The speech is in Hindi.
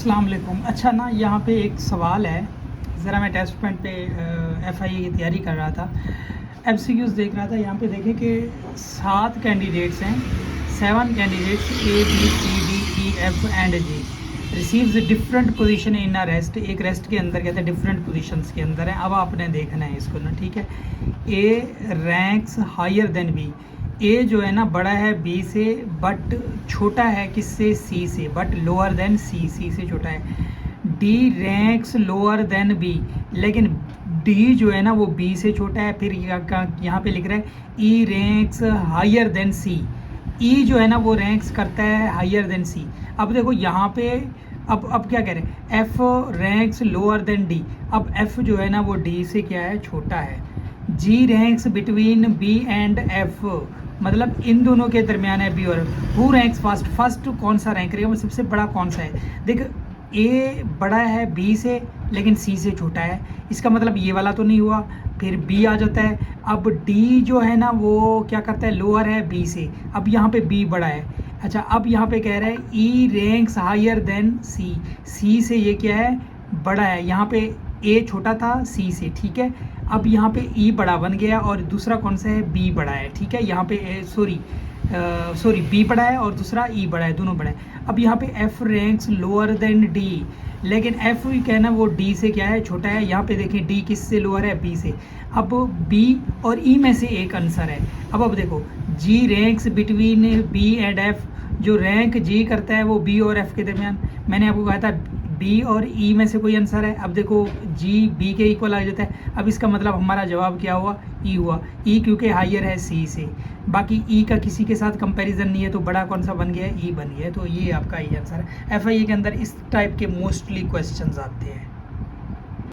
अस्सलाम वालेकुम। अच्छा ना, यहाँ पे एक सवाल है। ज़रा मैं टेस्ट पॉइंट पे एफआईए की तैयारी कर रहा था, एमसीक्यूज़ देख रहा था। यहाँ पे देखें कि 7 कैंडिडेट्स हैं, 7 candidates A B C D E F and G receives different position in a race. एक रेस्ट के अंदर कहते हैं डिफरेंट पोजीशंस के अंदर है। अब आपने देखना है इसको ना, ठीक है। ए रैंक्स हायर देन बी। ए जो है ना बड़ा है बी से, बट छोटा है किससे, सी से, but lower than C, C से छोटा है। D ranks lower than B, लेकिन डी जो है ना वो बी से छोटा है। फिर यहाँ पे लिख रहा है ई रैंक्स हायर देन सी। ई जो है ना वो रैंक्स करता है हायर देन सी। अब देखो यहाँ पे अब क्या कह रहे हैं, F ranks lower then D. अब एफ जो है ना वो डी से क्या है, छोटा है। G ranks between B and F, मतलब इन दोनों के दरमियान है बी और F. Who ranks first, first कौन सा रैंक रहेगा, वो सबसे बड़ा कौन सा है। देख ए बड़ा है बी से लेकिन सी से छोटा है, इसका मतलब ये वाला तो नहीं हुआ। फिर बी आ जाता है। अब डी जो है ना वो क्या करता है, लोअर है बी से। अब यहाँ पे बी बड़ा है। अच्छा, अब यहाँ पे कह रहा है ई ranks higher than C. C से ये क्या है, बड़ा है। यहाँ पे ए छोटा था सी से, ठीक है। अब यहाँ पे ई बड़ा बन गया और दूसरा कौन सा है, बी बड़ा है, ठीक है। यहाँ पे सॉरी बी बड़ा है और दूसरा ई बड़ा है, दोनों बड़ा है। अब यहाँ पे F ranks lower then D, लेकिन एफ ही कहना वो डी से क्या है, छोटा है। यहाँ पे देखें डी किस से लोअर है, बी से। अब बी और ई में से एक आंसर है। अब देखो G ranks between B and F, जो रैंक जी करता है वो बी और एफ के दरमियान। मैंने आपको कहा था बी और ई में से कोई आंसर है। अब देखो जी बी के इक्वल आ जाता है। अब इसका मतलब हमारा जवाब क्या हुआ, ई हुआ। ई क्योंकि हायर है सी से, बाकी ई का किसी के साथ कंपैरिजन नहीं है, तो बड़ा कौन सा बन गया, ई बन गया। तो ये आपका ई आंसर है। एफआईए के अंदर इस टाइप के मोस्टली क्वेश्चंस आते हैं।